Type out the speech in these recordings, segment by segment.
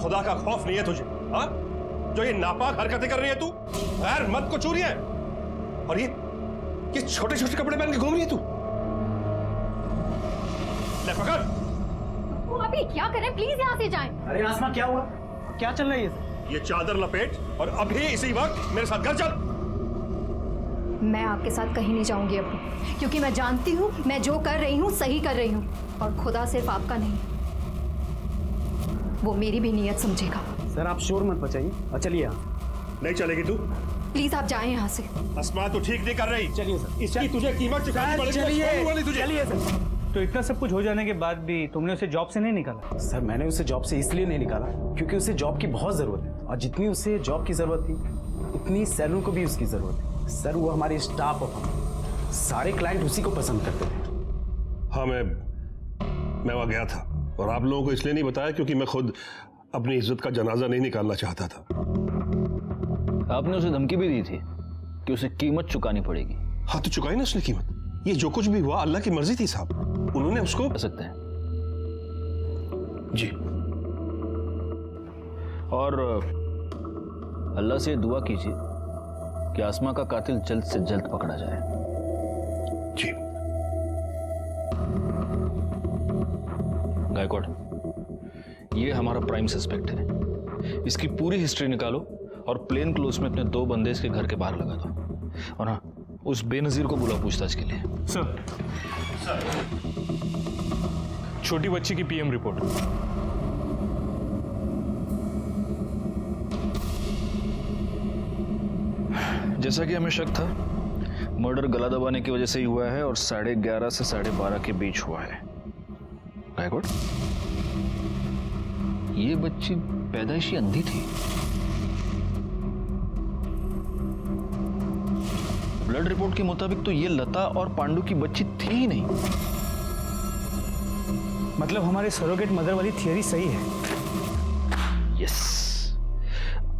खुदा का खौफ नहीं है तुझे? हाँ, जो ये नापाक हरकतें कर रही है तू, गैर मर्द को छू रही है, और ये छोटे छोटे कपड़े पहन के घूम रही है तू। ले पकड़। वो अभी क्या करें, प्लीज यहाँ से जाएं। अरे आसमा क्या हुआ, क्या चल रहा है ये चादर लपेट और अभी इसी वक्त मेरे साथ घर चल। मैं आपके साथ कहीं नहीं जाऊंगी अभी, क्योंकि मैं जानती हूँ मैं जो कर रही हूँ सही कर रही हूँ, और खुदा सिर्फ आपका नहीं, वो मेरी भी नीयत समझेगा। सर आप शोर मत बचाइए और चलिए यहाँ। नहीं चलेगी तू? प्लीज आप जाएं यहाँ से। अस्मा तू ठीक नहीं कर रही। चलिए सर, इसकी तुझे कीमत चुकानी पड़ेगी। चलिए सर। तो इतना सब कुछ हो जाने के बाद भी तुमने उसे जॉब से नहीं निकाला? सर मैंने उसे जॉब से इसलिए नहीं निकाला क्योंकि उसे जॉब की बहुत जरूरत है, और जितनी उसे जॉब की जरूरत थी उतनी सैलून को भी उसकी जरूरत है। सर वो हमारे स्टाफ और सारे क्लाइंट उसी को पसंद करते थे। हाँ मैं वहां गया था, और आप लोगों को इसलिए नहीं बताया क्योंकि मैं खुद अपनी इज्जत का जनाजा नहीं निकालना चाहता था। आपने उसे धमकी भी दी थी कि उसे कीमत चुकानी पड़ेगी। हाँ तो चुकाई ना उसने कीमत। ये जो कुछ भी हुआ अल्लाह की मर्जी थी साहब, उन्होंने उसको कर सकते हैं जी। और अल्लाह से दुआ कीजिए कि आसमा का कातिल जल्द से जल्द पकड़ा जाए। जी गायकवाड़, ये हमारा प्राइम सस्पेक्ट है। इसकी पूरी हिस्ट्री निकालो और प्लेन क्लोज में अपने 2 बंदे इसके घर के बाहर लगा दो, और हाँ उस बेनजीर को बुला पूछताछ के लिए। सर छोटी बच्ची की पीएम रिपोर्ट। जैसा कि हमें शक था, मर्डर गला दबाने की वजह से ही हुआ है और 11:30 से 12:30 के बीच हुआ है। गायकवाड़, ये बच्ची पैदाइशी अंधी थी। ब्लड रिपोर्ट के मुताबिक तो ये लता और पांडु की बच्ची थी ही नहीं। मतलब हमारे सरोगेट मदर वाली थियरी सही है? यस।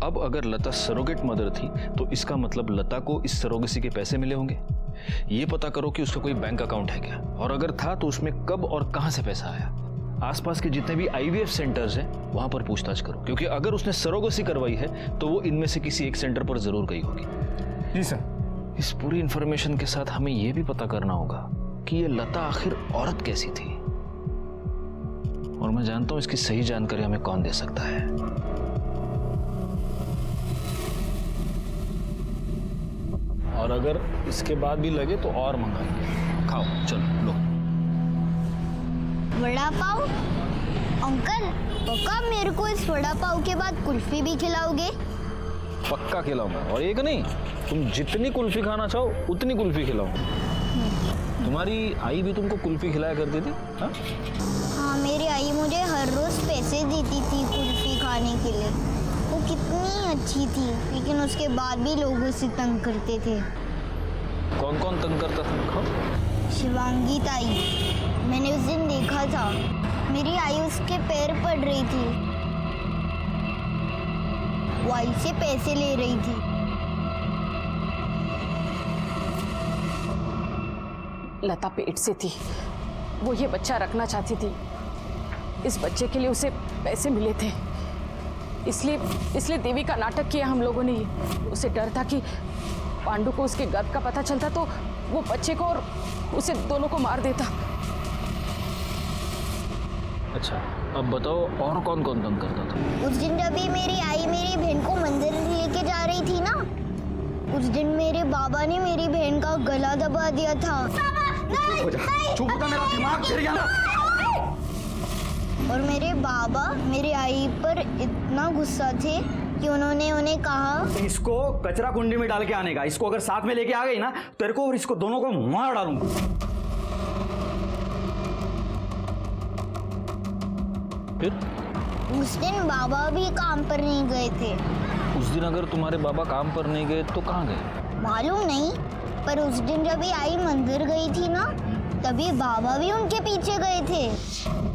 अब अगर लता सरोगेट मदर थी तो इसका मतलब लता को इस सरोगेसी के पैसे मिले होंगे। ये पता करो कि उसका कोई बैंक अकाउंट है क्या, और अगर था तो उसमें कब और कहां से पैसा आया। आसपास के जितने भी आईवीएफ सेंटर्स हैं वहां पर पूछताछ करो, क्योंकि अगर उसने सरोगेसी करवाई है तो वो इनमें से किसी एक सेंटर पर जरूर गई होगी। जी सर। इस पूरी इंफॉर्मेशन के साथ हमें यह भी पता करना होगा कि ये लता आखिर औरत कैसी थी, और मैं जानता हूं इसकी सही जानकारी हमें कौन दे सकता है। और अगर इसके बाद भी लगे तो और मंगाएंगे। खाओ, चलो लो। वड़ा पाव? अंकल पक्का मेरे को इस वड़ा पाव के बाद कुल्फी भी खिलाओगे? पक्का खिलाऊंगा, और एक नहीं, तुम जितनी कुल्फी खाना चाहो उतनी कुल्फी खिलाऊंगा। तुम्हारी आई भी तुमको कुल्फी खिलाया करती थी? हाँ मेरी आई मुझे हर रोज पैसे देती थी कुल्फी खाने के लिए। वो कितनी अच्छी थी, लेकिन उसके बाद भी लोग उसे तंग करते थे। कौन कौन तंग करता था? खाओ। शिवांगी ताई, मैंने उस दिन देखा था, मेरी आई उसके पैर पड़ रही थी, वो आई से पैसे ले रही थी। लता पेट से थी, वो ये बच्चा रखना चाहती थी। इस बच्चे के लिए उसे पैसे मिले थे, इसलिए देवी का नाटक किया हम लोगों ने। उसे डर था कि पांडु को उसके गर्भ का पता चलता तो वो बच्चे को और उसे दोनों को मार देता। अच्छा, अब बताओ और कौन कौन तंग करता था? उस दिन जब भी मेरी आई मेरी बहन को मंदिर लेके जा रही थी ना, उस दिन मेरे बाबा ने मेरी बहन का गला दबा दिया था। चुप हो जा, मेरा दिमाग फिर गया ना। और मेरे बाबा मेरी आई पर इतना गुस्सा थे कि उन्होंने उन्हें कहा, इसको कचरा कुंडी में डाल के आने का। इसको अगर साथ में लेके आ गई ना, तेरे को और इसको दोनों को मार डालूंगा। फिर उस दिन बाबा भी काम पर नहीं गए थे। उस दिन अगर तुम्हारे बाबा काम पर नहीं गए तो कहाँ गए? मालूम नहीं, पर उस दिन जब ये आई मंदिर गई थी ना, तभी बाबा भी उनके पीछे गए थे।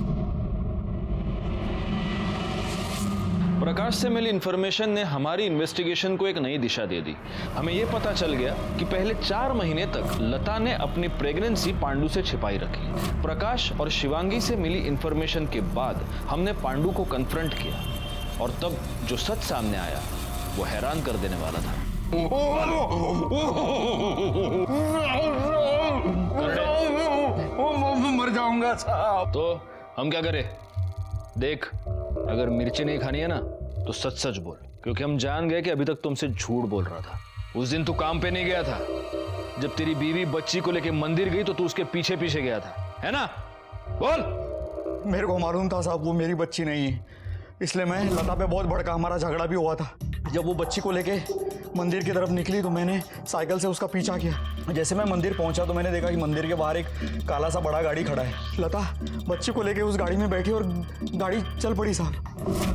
प्रकाश से मिली इन्फॉर्मेशन ने हमारी इन्वेस्टिगेशन को एक नई दिशा दे दी। हमें यह पता चल गया कि पहले 4 महीने तक लता ने अपनी प्रेगनेंसी पांडु से छिपाई रखी। प्रकाश और शिवांगी से मिली इन्फॉर्मेशन के बाद हमने पांडु को कन्फ्रंट किया और तब जो सच सामने आया वो हैरान कर देने वाला था। मर जाऊंगा साहब। तो हम क्या करें? देख, अगर मिर्ची नहीं खानी है ना तो सच सच बोल, क्योंकि हम जान गए कि अभी तक तुमसे झूठ बोल रहा था। उस दिन तू काम पे नहीं गया था। जब तेरी बीवी बच्ची को लेके मंदिर गई तो तू उसके पीछे पीछे गया था, है ना? बोल। मेरे को मालूम था साहब वो मेरी बच्ची नहीं है, इसलिए मैं लता पे बहुत भड़का, हमारा झगड़ा भी हुआ था। जब वो बच्ची को लेके मंदिर की तरफ निकली तो मैंने साइकिल से उसका पीछा किया। जैसे मैं मंदिर पहुंचा तो मैंने देखा कि मंदिर के बाहर एक काला सा बड़ा गाड़ी खड़ा है। लता बच्ची को लेके उस गाड़ी में बैठी और गाड़ी चल पड़ी साहब।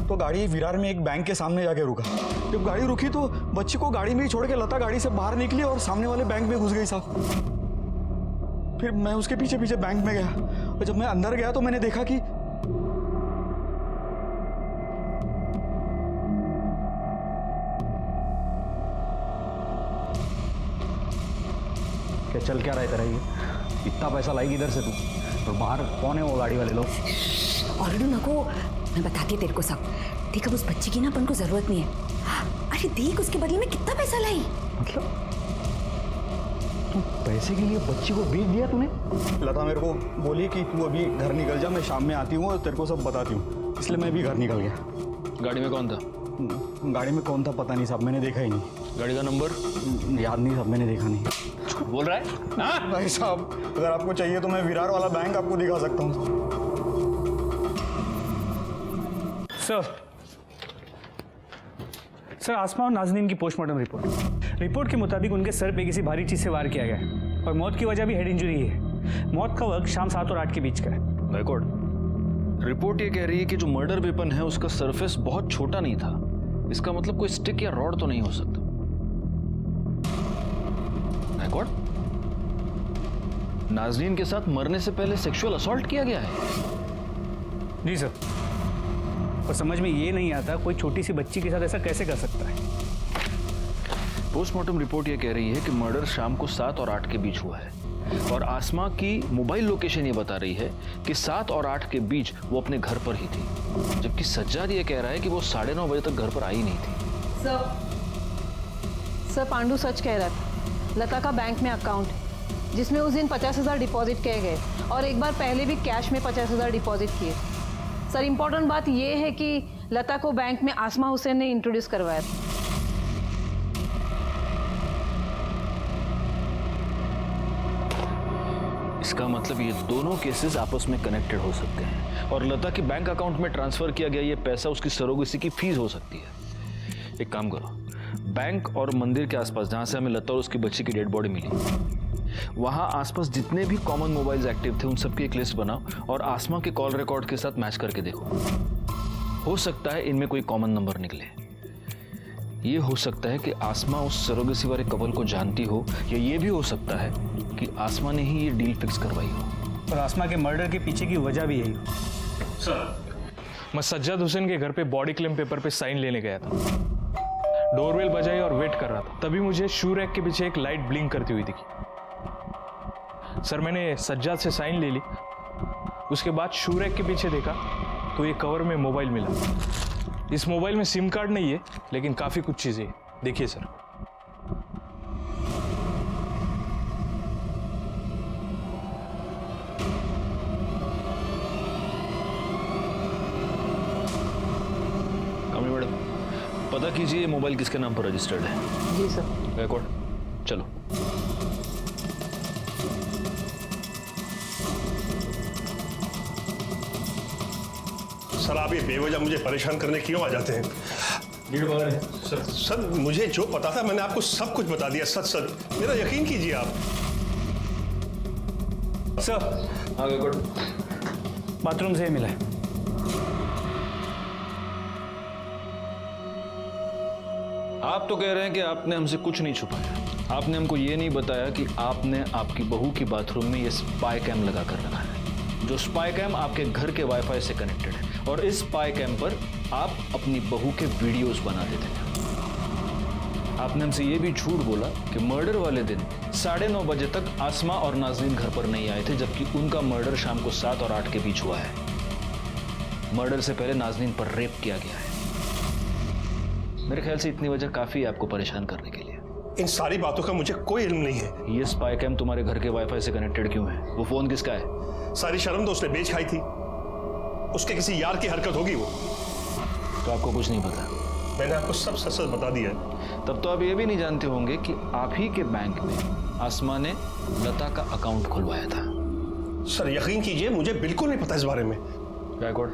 तो गाड़ी विरार में एक बैंक के सामने जाके रुका। जब गाड़ी रुकी तो बच्ची को गाड़ी में ही छोड़ के लता गाड़ी से बाहर निकली और सामने वाले बैंक में घुस गई साहब। फिर मैं उसके पीछे पीछे बैंक में गया और जब मैं अंदर गया तो मैंने देखा कि क्या चल क्या रहा है तेरा ये? इतना पैसा लाएगी इधर से तू, और बाहर कौन है वो गाड़ी वाले लोग? ऑलरेडी नको, मैं बताती हूँ तेरे को सब। देख अब उस बच्ची की ना अपन को जरूरत नहीं है। अरे देख उसके बदले में कितना पैसा लाई। मतलब तू पैसे के लिए बच्ची को बेच दिया तूने? लता मेरे को बोली कि तू अभी घर निकल जा, मैं शाम में आती हूँ और तेरे को सब बताती हूँ, इसलिए मैं भी घर निकल गया। गाड़ी में कौन था? गाड़ी में कौन था पता नहीं साहब, मैंने देखा ही नहीं। गाड़ी का नंबर याद नहीं साहब, मैंने देखा नहीं। झूठ बोल रहा है? हाँ? भाई साहब अगर आपको चाहिए तो मैं विरार वाला बैंक आपको दिखा सकता हूँ। सर, आसमा और नाज़नीन की पोस्टमार्टम रिपोर्ट के मुताबिक उनके सर पे किसी भारी चीज से वार किया गया है और मौत की वजह भी हेड इंजरी है। मौत का वक्त शाम 7 और 8 के बीच का है। बैकवर्ड रिपोर्ट ये कह रही है कि जो मर्डर वेपन है उसका सरफेस बहुत छोटा नहीं था। इसका मतलब कोई स्टिक या रॉड तो नहीं हो सकता। बैकवर्ड, नाज़नीन के साथ मरने से पहले सेक्सुअल असॉल्ट किया गया है। जी सर, और समझ में ये नहीं आता कोई छोटी सी बच्ची के साथ ऐसा कैसे कर सकता है। पोस्टमार्टम रिपोर्ट ये कह रही है कि मर्डर शाम को 7 और 8 के बीच हुआ है और आसमा की मोबाइल लोकेशन ये बता रही है कि 7 और 8 के बीच वो अपने घर पर ही थी, जबकि सज्जाद ये कह रहा है कि वो 9:30 बजे तक घर पर आई नहीं थी। सर पांडु सच कह रहा था। लता का बैंक में अकाउंट है जिसमें उस दिन 50,000 डिपॉजिट किए गए और एक बार पहले भी कैश में 50,000 डिपॉजिट किए। सर इम्पोर्टेंट बात यह है कि लता को बैंक में आसमा हुसैन ने इंट्रोड्यूस करवाया था। इसका मतलब ये दोनों केसेस आपस में कनेक्टेड हो सकते हैं और लता के बैंक अकाउंट में ट्रांसफर किया गया ये पैसा उसकी सरोगेसी की फीस हो सकती है। एक काम करो, बैंक और मंदिर के आसपास जहां से हमें लता और उसकी बच्ची की डेड बॉडी मिली, वहां आसपास जितने भी कॉमन मोबाइल्स एक्टिव थे उन सबकी एक लिस्ट बनाओ और आसमा के कॉल रिकॉर्ड के साथ मैच करके देखो। हो सकता है इनमें कोई कॉमन नंबर निकले। ये हो सकता है कि आसमा उस सरोगेसी वाले कपल को जानती हो या ये भी हो सकता है कि आसमा ने ही ये डील फिक्स करवाई हो। और आसमा के मर्डर के पीछे की वजह भी यही हो। सर, मैं सज्जाद हुसैन के घर पे बॉडी क्लेम पेपर पे साइन लेने गया था। डोरबेल बजाई और वेट कर रहा था, तभी मुझे शू रैक के पीछे एक लाइट ब्लिंक करती हुई दिखी। सर मैंने सज्जाद से साइन ले ली, उसके बाद शू रैक के पीछे देखा तो ये कवर में मोबाइल मिला। इस मोबाइल में सिम कार्ड नहीं है लेकिन काफी कुछ चीजें हैं। देखिए सर। कमली मैडम, पता कीजिए ये मोबाइल किसके नाम पर रजिस्टर्ड है। जी सर। बैकवर्ड चलो। सर आप ये बेवजह मुझे परेशान करने क्यों आ जाते हैं? सर मुझे जो पता था मैंने आपको सब कुछ बता दिया। सच सच मेरा यकीन कीजिए आप। सर बाथरूम से मिला है। आप तो कह रहे हैं कि आपने हमसे कुछ नहीं छुपाया। आपने हमको ये नहीं बताया कि आपने आपकी बहू की बाथरूम में ये स्पाई कैम लगा कर रखा है, जो स्पाई कैम आपके घर के वाईफाई से कनेक्टेड है और इस स्पाई कैम पर आप अपनी बहू के वीडियोस बनाते थे। आपने हमसे ये भी झूठ बोला कि मर्डर वाले दिन 9:30 बजे तक आसमा और नाज़नीन घर पर नहीं आए थे, जबकि उनका मर्डर शाम को 7 और 8 के बीच हुआ है। मर्डर से पहले नाज़नीन पर रेप किया गया है। मेरे ख्याल से इतनी वजह काफी है आपको परेशान करने के लिए। इन सारी बातों का मुझे कोई इल्म नहीं है। ये स्पाई कैम तुम्हारे घर के वाईफाई से कनेक्टेड क्यों है? वो फोन किसका है? सारी शर्म तो उसने बेच खाई थी। उसके किसी यार की हरकत होगी वो। तो आपको कुछ नहीं पता? मैंने आपको सब सच सच बता दिया है। तब तो आप ये भी नहीं जानते होंगे कि आप ही के बैंक में आसमा ने लता का अकाउंट खुलवाया था। सर यकीन कीजिए मुझे बिल्कुल नहीं पता इस बारे में। गायकवाड़,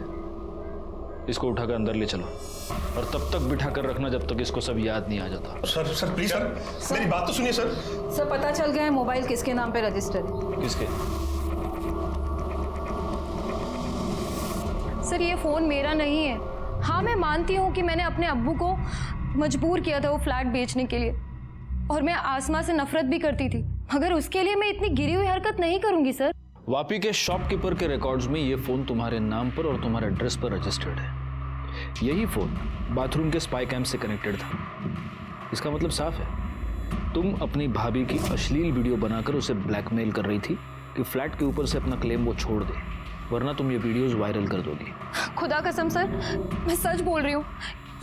इसको उठाकर अंदर ले चलो और तब तक बिठा कर रखना जब तक इसको सब याद नहीं आ जाता। सर प्लीज सर मेरी बात तो सुनिए सर। सर पता चल गया है मोबाइल किसके नाम पे रजिस्टर है। किसके? सर ये फ़ोन मेरा नहीं है। हाँ मैं मानती हूँ कि मैंने अपने अब्बू को मजबूर किया था वो फ्लैट बेचने के लिए, और मैं आसमा से नफरत भी करती थी, मगर उसके लिए मैं इतनी गिरी हुई हरकत नहीं करूँगी सर। वापी के शॉपकीपर के रिकॉर्ड्स में ये फोन तुम्हारे नाम पर और तुम्हारे एड्रेस पर रजिस्टर्ड है। यही फोन बाथरूम के स्पाई कैम से कनेक्टेड था। इसका मतलब साफ है, तुम अपनी भाभी की अश्लील वीडियो बनाकर उसे ब्लैकमेल कर रही थी कि फ्लैट के ऊपर से अपना क्लेम वो छोड़ दे, वरना तुम ये वीडियोस वायरल कर दोगी। खुदा कसम सर मैं सच बोल रही हूँ,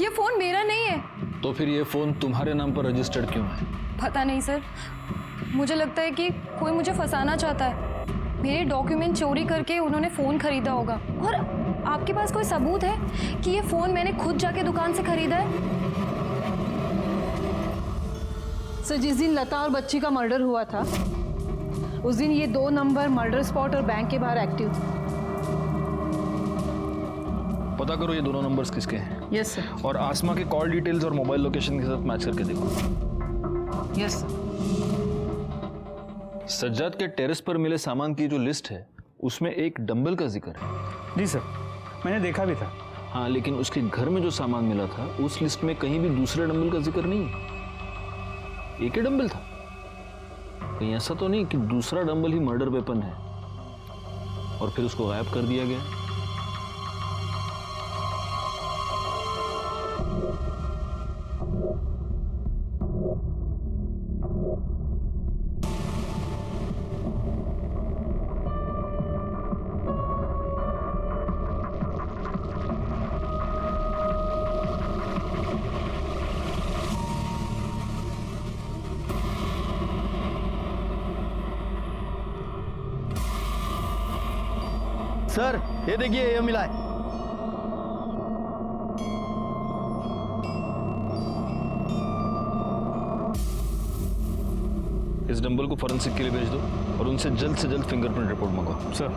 ये फ़ोन मेरा नहीं है। तो फिर ये फोन तुम्हारे नाम पर रजिस्टर्ड क्यों है? पता नहीं सर, मुझे लगता है कि कोई मुझे फंसाना चाहता है। मेरे डॉक्यूमेंट चोरी करके उन्होंने फ़ोन खरीदा होगा। और आपके पास कोई सबूत है कि ये फ़ोन मैंने खुद जाके दुकान से खरीदा है? सर जिस दिन लता और बच्ची का मर्डर हुआ था उस दिन ये 2 नंबर मर्डर स्पॉट और बैंक के बाहर एक्टिव थे। पता करो ये दोनों नंबर्स किसके हैं। Yes sir. और आसमा के कॉल डिटेल्स और मोबाइल लोकेशन के साथ मैच करके देखो। Yes sir. सज्जाद के टेरेस पर मिले सामान की जो लिस्ट है उसमें एक डंबल का जिक्र है। जी सर, मैंने देखा भी था। हाँ, लेकिन उसके घर में जो सामान मिला था उस लिस्ट में कहीं भी दूसरे डंबल का जिक्र नहीं है। एक ही डंबल था। कहीं ऐसा तो नहीं कि दूसरा डंबल ही मर्डर वेपन है और फिर उसको गायब कर दिया गया? सर ये देखिए ये मिला है। इस डंबल को फॉरेंसिक के लिए भेज दो और उनसे से जल्द फिंगरप्रिंट रिपोर्ट मंगवाओ। सर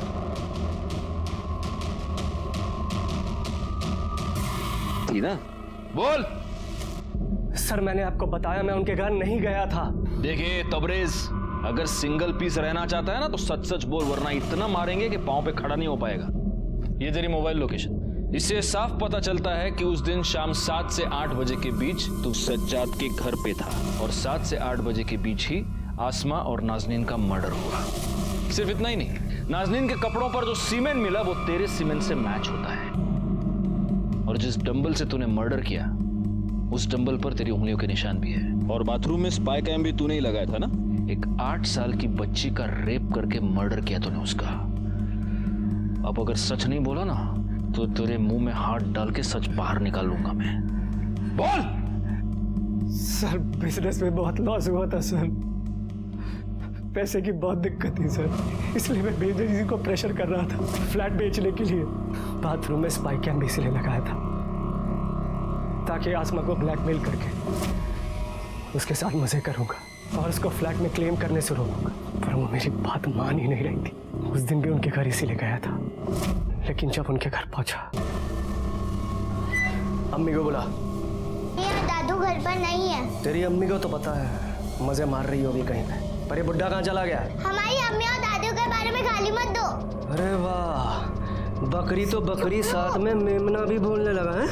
ना बोल। सर मैंने आपको बताया मैं उनके घर नहीं गया था। देखिए तबरेज, अगर सिंगल पीस रहना चाहता है ना तो सच सच बोल, वरना इतना मारेंगे कि पांव पे खड़ा नहीं हो पाएगा। ये तेरी मोबाइल लोकेशन, इससे साफ पता चलता है कि उस दिन शाम 7 से 8 बजे के बीच तू सज्जाद के घर पे था और 7 से 8 बजे के बीच ही आसमा और नाजनीन का मर्डर हुआ। सिर्फ इतना ही नहीं, नाजनीन के कपड़ों पर जो सीमेंट मिला वो तेरे सीमेंट से मैच होता है और जिस डंबल से तूने मर्डर किया उस डंबल पर तेरी उंगलियों के निशान भी है। और बाथरूम में स्पाई कैम भी तूने ही लगाया था ना? एक 8 साल की बच्ची का रेप करके मर्डर किया तूने उसका। अब अगर सच नहीं बोला ना तो तेरे मुंह में हाथ डाल के सच बाहर निकालूंगा मैं। बोल। सर बिजनेस में बहुत लॉस हुआ था सर, पैसे की बहुत दिक्कत थी सर, इसलिए मैं बेबी जी को प्रेशर कर रहा था फ्लैट बेचने के लिए। बाथरूम में स्पाई कैम भी इसलिए लगाया था ताकि आसमा को ब्लैकमेल करके उसके साथ मजे करूंगा और उसको फ्लैट में क्लेम करने से रोकूंगा, पर वो मेरी बात मान ही नहीं रही थी। उस दिन भी उनके घर इसीलिए गया था, लेकिन जब उनके घर पहुंचा अम्मी को बुला। दादू घर पर नहीं है। तेरी अम्मी को तो पता है मजे मार रही होगी कहीं पे, पर ये बुड्ढा कहाँ चला गया? हमारी अम्मी और दादू के बारे में गाली मत दो। अरे वाह, बकरी तो बकरी साथ में मेमना भी बोलने लगा है।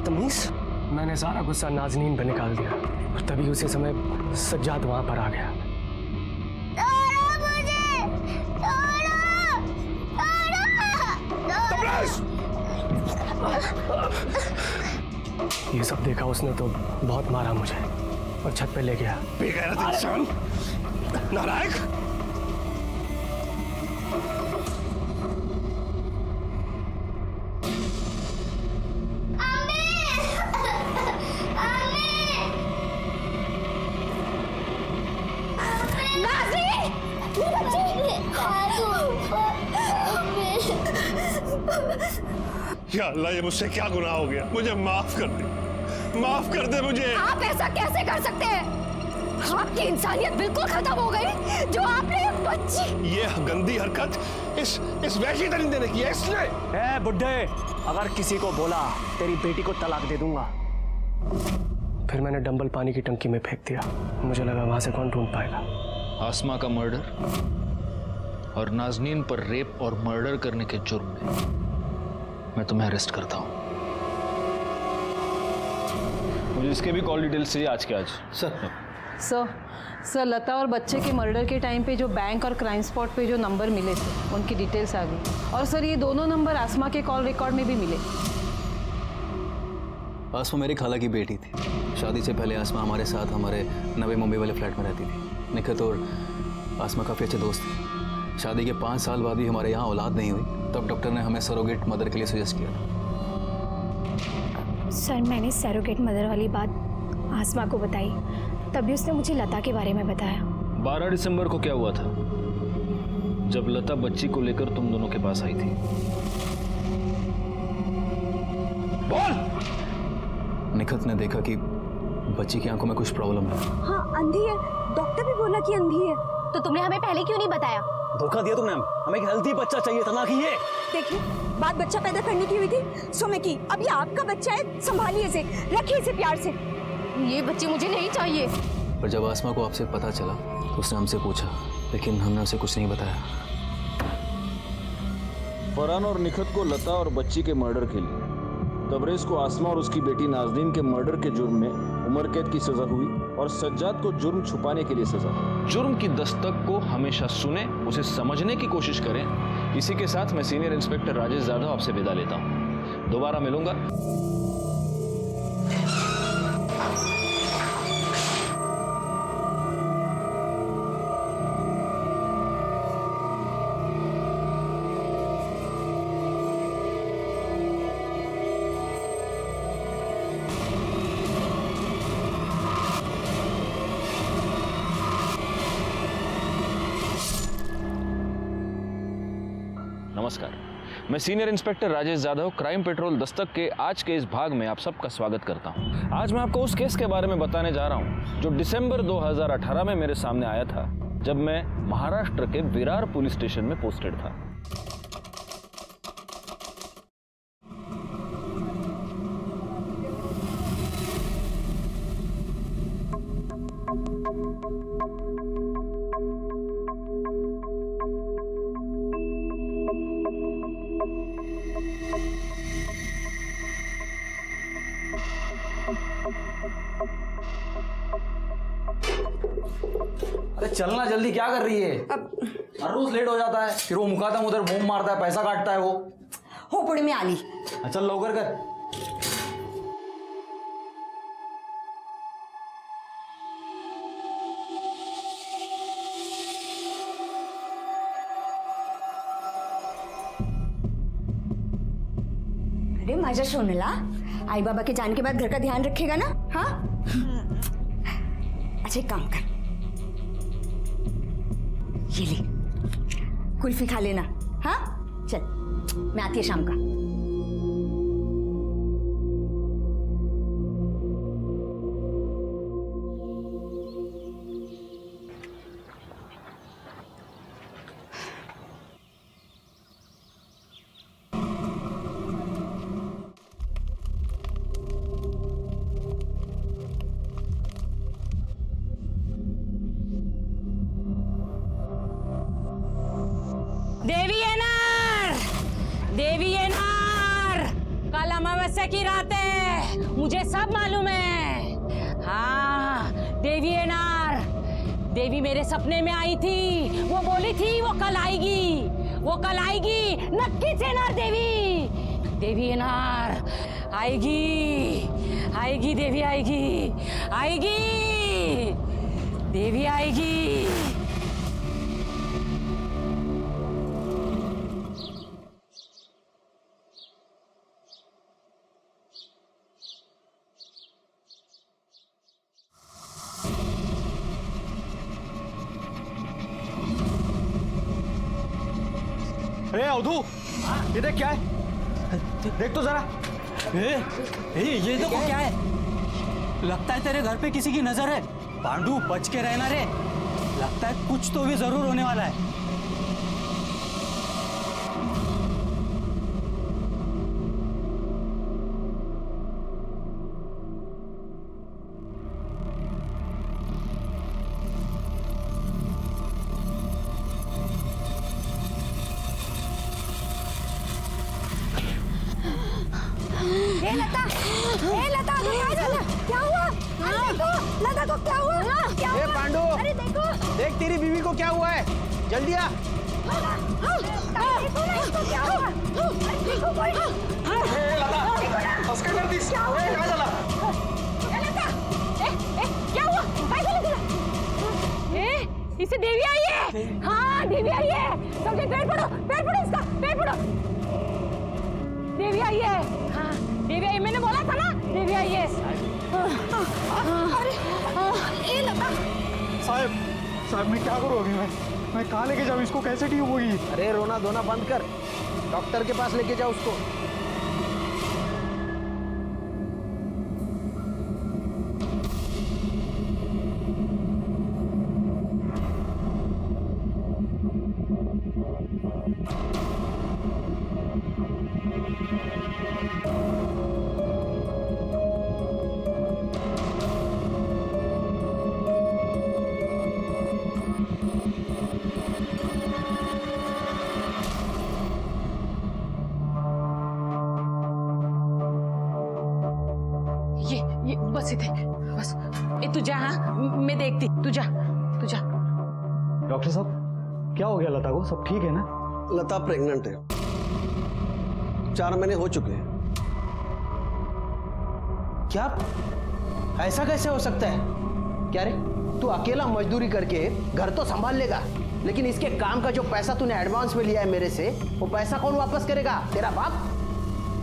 तमीज। मैंने सारा गुस्सा नाजनीन पे निकाल दिया और तभी उसी समय सज्जाद वहां पर आ गया। ये सब देखा उसने तो बहुत मारा मुझे और छत पे ले गया। बेगैरत इंसान, नालायक। या अल्लाह, ये मुझसे क्या गुनाह हो गया? मुझे माफ कर दे, माफ कर दे मुझे। आप ऐसा कैसे कर सकते हैं? आपकी इंसानियत बिल्कुल खत्म हो गई जो आपने एक बच्ची। ये गंदी हरकत इस वैशी दरिंदे ने की है, इसने। ए बुड्ढे, अगर किसी को बोला तेरी बेटी को तलाक दे दूंगा। फिर मैंने डंबल पानी की टंकी में फेंक दिया। मुझे लगा वहां से कौन ढूंढ पाएगा। आसमा का मर्डर और नाजनीन पर रेप और मर्डर करने के जुर्म में मैं तुम्हें अरेस्ट करता हूं। मुझे इसके भी कॉल डिटेल्स चाहिए आज के आज। सर लता और बच्चे के मर्डर के टाइम पे जो बैंक और क्राइम स्पॉट पे जो नंबर मिले थे उनकी डिटेल्स आ गई। और सर ये दोनों नंबर आसमा के कॉल रिकॉर्ड में भी मिले। आसमा मेरी खाला की बेटी थी। शादी से पहले आसमा हमारे साथ हमारे नवे मुंबई वाले फ्लैट में रहती थी। निखत और आसमा काफ़ी अच्छे दोस्त थे। शादी के 5 साल बाद भी हमारे यहाँ औलाद नहीं हुई, तब डॉक्टर ने हमें सरोगेट मदर के लिए सजेस्ट किया था। सर मैंने सरोगेट मदर वाली बात आसमा को बताई, तभी उसने मुझे लता के बारे में बताया। 12 दिसंबर को क्या हुआ था जब लता बच्ची को लेकर तुम दोनों के पास आई थी? बोल। निखत ने देखा कि बच्ची की आंखों में कुछ प्रॉब्लम है। हाँ अंधी है, डॉक्टर भी बोला कि अंधी है। तो तुमने हमें पहले क्यों नहीं बताया? धोखा दिया तुमने हमें। एक हेल्दी बच्चा चाहिए था, ना कि ये। देखिए, बात बच्चा पैदा करने की हुई थी सो मैं की। अब ये आपका बच्चा है, संभालिए इसे, रखिए इसे प्यार से। ये बच्चे मुझे नहीं चाहिए। पर जब आसमा को आपसे पता चला तो उसने हमसे पूछा, लेकिन हमने उसे कुछ नहीं बताया। फरहान और निखत को लता और बच्ची के मर्डर के लिए, तबरेज को आसमा और उसकी बेटी नाजनीन के मर्डर के जुर्म में उम्र कैद की सजा हुई और सज्जाद को जुर्म छुपाने के लिए सजा। जुर्म की दस्तक को हमेशा सुने, उसे समझने की कोशिश करें। इसी के साथ मैं सीनियर इंस्पेक्टर राजेश यादव आपसे विदा लेता हूं। दोबारा मिलूंगा। नमस्कार, मैं senior inspector Rajesh Yadav crime petrol Dastak के आज के इस भाग में आप सबका स्वागत करता हूं। आज मैं आपको उस केस के बारे में बताने जा रहा हूं जो दिसंबर 2018 में मेरे सामने आया था, जब मैं महाराष्ट्र के विरार पुलिस स्टेशन में पोस्टेड था। अरे चलना जल्दी, क्या कर रही है? हर रोज लेट हो जाता है, फिर वो मुकादम उधर बूम मारता है, पैसा काटता है वो। हो पुणे में आली। चल लवकर कर। अरे माझ्या सोनला, आई बाबा के जाने के बाद घर का ध्यान रखेगा ना? हाँ अच्छा एक काम कर, ये ले कुल्फी खा लेना। हाँ चल, मैं आती है शाम का। देवी येणार, देवी येणार। कल अमावस्या की रात है, मुझे सब मालूम है। हाँ देवी येणार। देवी मेरे सपने में आई थी, वो बोली थी वो कल आएगी, वो कल आएगी, नक्कीच येणार देवी। देवी येणार, आएगी, आएगी देवी, आएगी, आएगी देवी, आएगी। अरे अवधू, ये देख क्या है, देख तो जरा। ये देखो क्या है, लगता है तेरे घर पे किसी की नजर है। पांडू बच के रहना रे, लगता है कुछ तो भी जरूर होने वाला है। लता क्या हुआ? अरे देखो, लता को क्या हुआ? क्या हुआ? पांडू, अरे देखो, देख तेरी बीवी को क्या हुआ है, जल्दी आ। देखो ना इसको क्या हुआ? अरे देखो कोई। क्या हुआ? क्या हुआ? इसे देवी आई है। हाँ देवी आई है। सबसे पैर पड़ो इसका, पैर पड़ो। देवी आई है। हाँ देवी आई, मैंने बोला था ना देवी आई है। अरे लता, साहब मैं क्या करूँ अभी? मैं कहाँ लेके जाऊँ इसको, कैसे ठीक होगी? अरे रोना धोना बंद कर, डॉक्टर के पास लेके जाओ उसको। ये बस इधर, बस तू जा। हाँ मैं देखती, तू जा। डॉक्टर साहब क्या हो गया लता को, सब ठीक है ना? लता प्रेग्नेंट है, 4 महीने हो चुके हैं। क्या? ऐसा कैसे हो सकता है? क्या रे, तू अकेला मजदूरी करके घर तो संभाल लेगा, लेकिन इसके काम का जो पैसा तूने एडवांस में लिया है मेरे से, वो पैसा कौन वापस करेगा? तेरा बाप?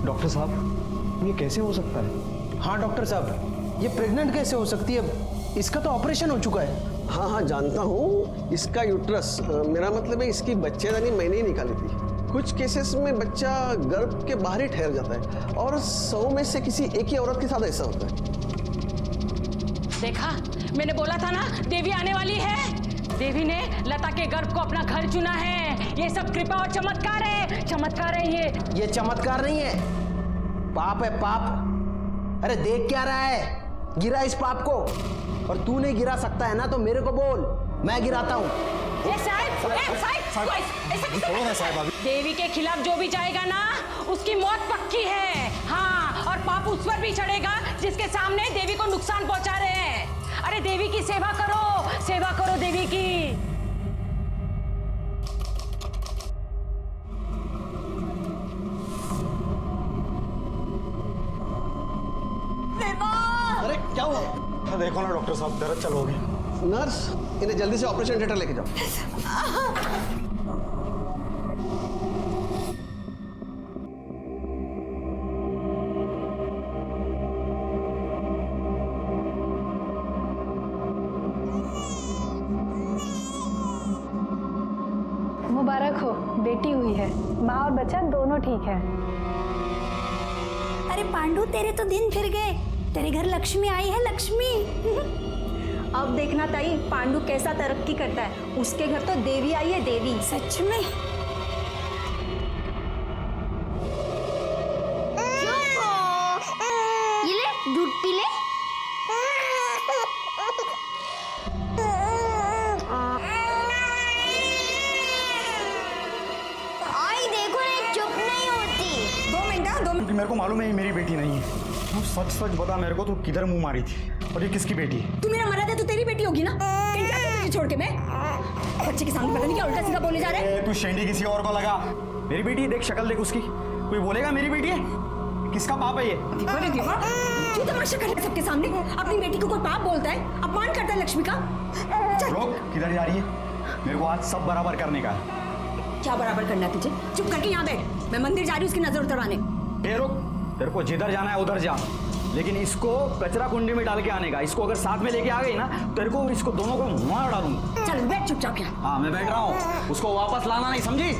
डॉक्टर साहब ये कैसे हो सकता है? हाँ डॉक्टर साहब, ये प्रेग्नेंट कैसे हो सकती है? इसका तो ऑपरेशन हो चुका है। हाँ जानता हूँ, इसका यूट्रस, मेरा मतलब है इसकी बच्चेदानी मैंने ही निकाली थी। कुछ केसेस में बच्चा गर्भ के बाहर ही ठहर जाता है और 100 में से किसी एक ही औरत के साथ ऐसा होता है। देखा, मैंने बोला था ना देवी आने वाली है। देवी ने लता के गर्भ को अपना घर चुना है। ये सब कृपा और चमत्कार है, चमत्कार है ये चमत्कार नहीं है, पाप है पाप। अरे देख क्या रहा है, गिरा इस पाप को। और तू नहीं गिरा सकता है ना तो मेरे को बोल, मैं गिराता हूँ। देवी के खिलाफ जो भी जाएगा ना उसकी मौत पक्की है। हाँ, और पाप उस पर भी चढ़ेगा जिसके सामने देवी को नुकसान पहुंचा रहे हैं। अरे देवी की सेवा करो देवी की। अरे क्या हुआ? देखो ना डॉक्टर साहब, दर्द चल हो गई। नर्स, इन्हें जल्दी से ऑपरेशन थिएटर लेके जाओ। मुबारक हो, बेटी हुई है। माँ और बच्चा दोनों ठीक है। अरे पांडू, तेरे तो दिन फिर गए। तेरे घर लक्ष्मी आई है, लक्ष्मी। अब देखना ताई, पांडू कैसा तरक्की करता है। उसके घर तो देवी आई है, देवी। सच में? ये ले, दूध पी ले। आई देखो ना, चुप नहीं होती। 2 मिनट, 2 मिनट। मेरे को मालूम है ये मेरी बेटी नहीं है। तू सच बता मेरे को, तू किधर मुंह मारी थी और ये किसकी बेटी है? तू मेरा मरा दे तो तेरी बेटी होगी ना। कहीं जाती तुझे छोड़ के मैं? बच्चे के सामने पता नहीं क्या उल्टा सीधा बोलने जा रहे हैं। तू शेंडी किसी और को लगा। मेरी बेटी, देख शक्ल देख उसकी, कोई बोलेगा मेरी बेटी है? किसका पाप है ये? क्यों तमाशा कर रहे हैं सबके सामने? अपनी बेटी को कोई पाप बोलता है, अपमान करता है लक्ष्मी का। रोक, किधर जा रही है? मेरे को आज सब बराबर करने का। क्या बराबर करना है तुझे? चुप करके यहाँ बैठ, मैं मंदिर जा रही हूँ उसकी नजर उतरवाने। रुक, तेरे को जिधर जाना है उधर जा, लेकिन इसको कचरा कुंडी में डाल के आने का। इसको अगर साथ में लेके आ गई ना, तेरे को और इसको दोनों को मार डालूंगा। चल बैठ चुपचाप यहाँ। हाँ मैं बैठ रहा हूँ, उसको वापस लाना नहीं, समझी?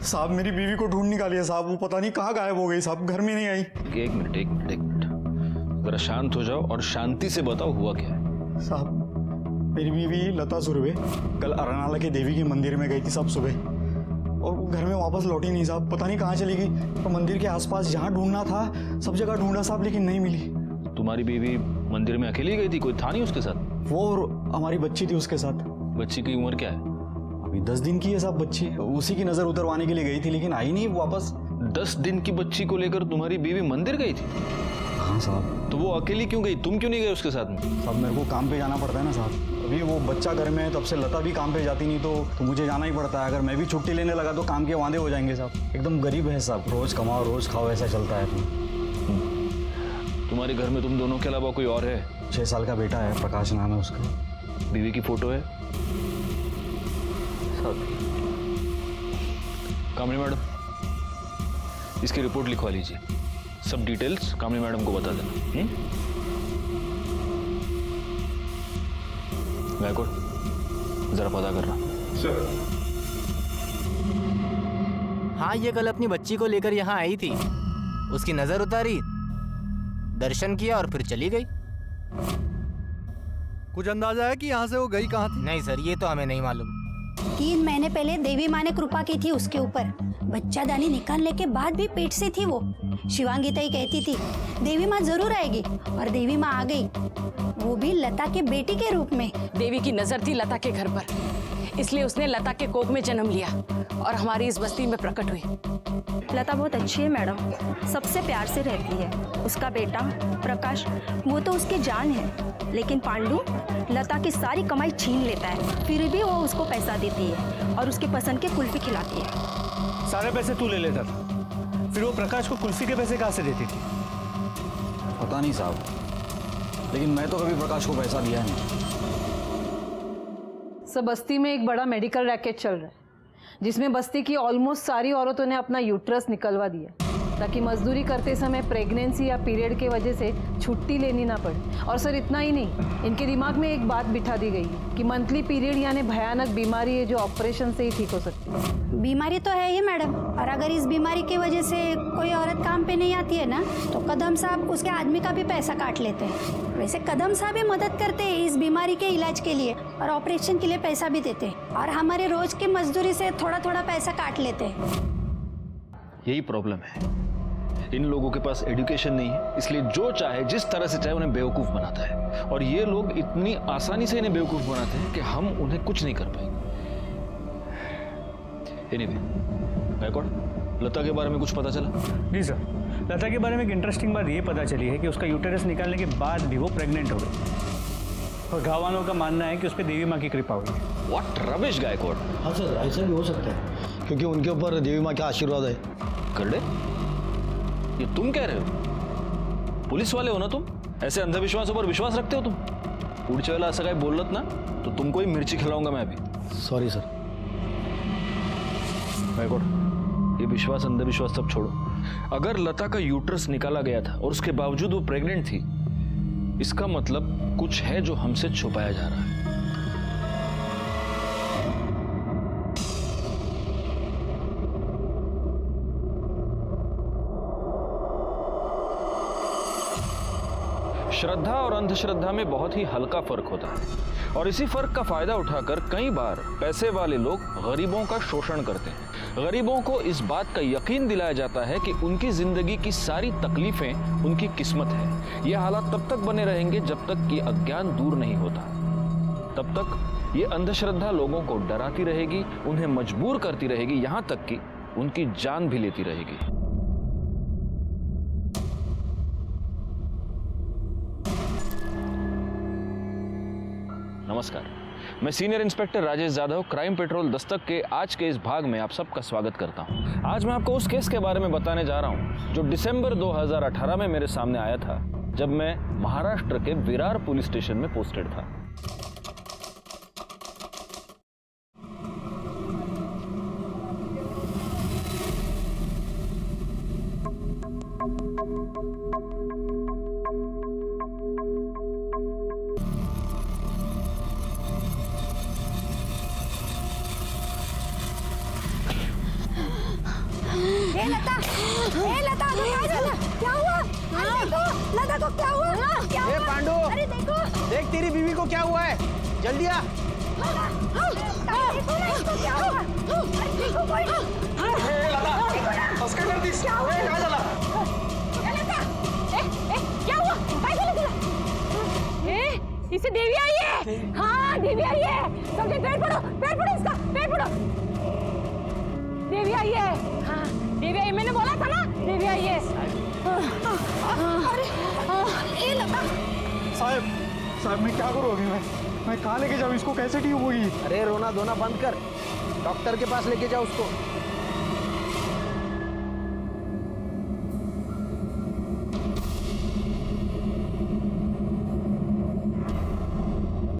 साहब मेरी बीवी को ढूंढ निकालिए साहब, वो पता नहीं कहाँ गायब हो गई साहब, घर में नहीं आई। एक मिनट जरा शांत हो जाओ और शांति से बताओ हुआ क्या है। साहब मेरी बीवी लता सुरवे कल अरनाला के देवी के मंदिर में गई थी साहब सुबह, और घर में वापस लौटी नहीं साहब, पता नहीं कहाँ चली गई। तो मंदिर के आसपास जहाँ ढूंढना था सब जगह ढूंढा साहब, लेकिन नहीं मिली। तुम्हारी बीवी मंदिर में अकेली गई थी, कोई था नहीं उसके साथ? वो और हमारी बच्ची थी उसके साथ। बच्ची की उम्र क्या है? अभी 10 दिन की है साहब बच्ची, उसी की नजर उतरवाने के लिए गई थी लेकिन आई नहीं वापस। 10 दिन की बच्ची को लेकर तुम्हारी बीवी मंदिर गई थी? हाँ साहब। तो वो अकेली क्यों गई, तुम क्यों नहीं गए उसके साथ में? साहब मेरे को काम पे जाना पड़ता है ना साहब, अभी वो बच्चा घर में है, तब से लता भी काम पे जाती नहीं तो मुझे जाना ही पड़ता है। अगर मैं भी छुट्टी लेने लगा तो काम के वादे हो जाएंगे साहब। एकदम गरीब है साहब, रोज कमाओ रोज खाओ ऐसा चलता है। तुम्हारे घर में तुम दोनों के अलावा कोई और है? 6 साल का बेटा है, प्रकाश नाम है उसका। बीवी की फोटो है? कामनी मैडम, इसकी रिपोर्ट लिखवा लीजिए, सब डिटेल्स कामनी मैडम को बता देना। गायकवाड़ जरा पता कर रहा। सर। हाँ, ये कल अपनी बच्ची को लेकर यहाँ आई थी, उसकी नजर उतारी, दर्शन किया और फिर चली गई। कुछ अंदाजा है कि यहाँ से वो गई कहाँ थी? नहीं सर, ये तो हमें नहीं मालूम। 3 महीने पहले देवी माँ ने कृपा की थी उसके ऊपर, बच्चा दानी निकालने के बाद भी पेट से थी वो। शिवांगी ताई कहती थी देवी माँ जरूर आएगी, और देवी माँ आ गई, वो भी लता के बेटी के रूप में। देवी की नजर थी लता के घर पर, इसलिए उसने लता के कोख में जन्म लिया और हमारी इस बस्ती में प्रकट हुई। लता बहुत अच्छी है मैडम, सबसे प्यार से रहती है। उसका बेटा प्रकाश वो तो उसकी जान है, लेकिन पांडु लता की सारी कमाई छीन लेता है, फिर भी वो उसको पैसा देती है और उसकी पसंद की कुल्फी खिलाती है। सारे पैसे तू ले लेता था, फिर वो प्रकाश को कुल्फी के पैसे कहाँ से देती थी? पता नहीं साहब, लेकिन मैं तो कभी प्रकाश को पैसा दिया नहीं। सब बस्ती में एक बड़ा मेडिकल रैकेट चल रहा है, जिसमें बस्ती की ऑलमोस्ट सारी औरतों ने अपना यूट्रस निकलवा दिया ताकि मजदूरी करते समय प्रेगनेंसी या पीरियड के वजह से छुट्टी लेनी ना पड़े। और सर इतना ही नहीं, इनके दिमाग में एक बात बिठा दी गई है कि मंथली पीरियड यानी भयानक बीमारी है जो ऑपरेशन से ही ठीक हो सकती है। बीमारी तो है ही मैडम, और अगर इस बीमारी की वजह से कोई औरत काम पे नहीं आती है ना, तो कदम साहब उसके आदमी का भी पैसा काट लेते हैं। वैसे कदम साहब भी मदद करते हैं इस बीमारी के इलाज के लिए, और ऑपरेशन के लिए पैसा भी देते हैं, और हमारे रोज की मजदूरी से थोड़ा थोड़ा पैसा काट लेते हैं। यही प्रॉब्लम है, इन लोगों के पास एजुकेशन नहीं है, इसलिए जो चाहे जिस तरह से चाहे उन्हें बेवकूफ बनाता है, और ये लोग इतनी आसानी से इन्हें बेवकूफ बनाते हैं कि हम उन्हें कुछ नहीं कर पाएंगे। एनीवे, गायकवाड़, लता के बारे में कुछ पता चला? जी सर, लता के बारे में एक इंटरेस्टिंग बात ये पता चली है कि उसका यूटेरस निकालने के बाद भी वो प्रेग्नेंट हो गई, और गाँव वालों का मानना है कि उस पर देवी माँ की कृपा हुई। What rubbish Gaikwad. हाँ सर, ऐसा भी हो सकता है, क्योंकि उनके ऊपर देवी माँ का आशीर्वाद है। करडे, ये तुम कह रहे हो? पुलिस वाले हो ना तुम? ऐसे अंधविश्वासों पर विश्वास रखते हो तुम? पुढच्या वेळेला असं काही बोललत ना तो तुमको ही मिर्ची खिलाऊंगा मैं अभी। Sorry sir. गायकवाड़, ये विश्वास अंधविश्वास सब छोड़ो। अगर लता का यूट्रस निकाला गया था और उसके बावजूद वो प्रेग्नेंट थी, इसका मतलब कुछ है जो हमसे छुपाया जा रहा है। श्रद्धा और अंधश्रद्धा में बहुत ही हल्का फर्क होता है, और इसी फर्क का फायदा उठाकर कई बार पैसे वाले लोग गरीबों का शोषण करते हैं। गरीबों को इस बात का यकीन दिलाया जाता है कि उनकी जिंदगी की सारी तकलीफें उनकी किस्मत है। ये हालात तब तक बने रहेंगे जब तक कि अज्ञान दूर नहीं होता। तब तक ये अंधश्रद्धा लोगों को डराती रहेगी, उन्हें मजबूर करती रहेगी, यहां तक कि उनकी जान भी लेती रहेगी। नमस्कार, मैं senior inspector Rajesh Jadhav, crime petrol Dastak के आज के इस भाग में आप सबका स्वागत करता हूं। आज मैं आपको उस केस के बारे में बताने जा रहा हूं जो दिसंबर 2018 में मेरे सामने आया था, जब मैं महाराष्ट्र के विरार पुलिस स्टेशन में पोस्टेड था। क्या हुआ? अरे देखो, लता को क्या हुआ? क्या ए हुआ? पांडु, अरे देखो, देख तेरी बीवी को क्या हुआ है, जल्दी आ। देखो ना इसको क्या हुआ? अरे देखो कोई। उसका कर दी। क्या हुआ? कहाँ चला? क्या हुआ? कैसे लगा? इसे देवी आई है। हाँ देवी आई है। सबके पैर पड़ो इसका, पैर पड़ो। देवी आई है। हाँ देवी आई, मैंने बोला था ना देवी आई है। अरे ये लता। साहब मैं क्या करूँ अभी? मैं कहाँ लेके जाऊँ इसको? कैसे ठीक होगी? अरे रोना धोना बंद कर, डॉक्टर के पास लेके जाओ उसको।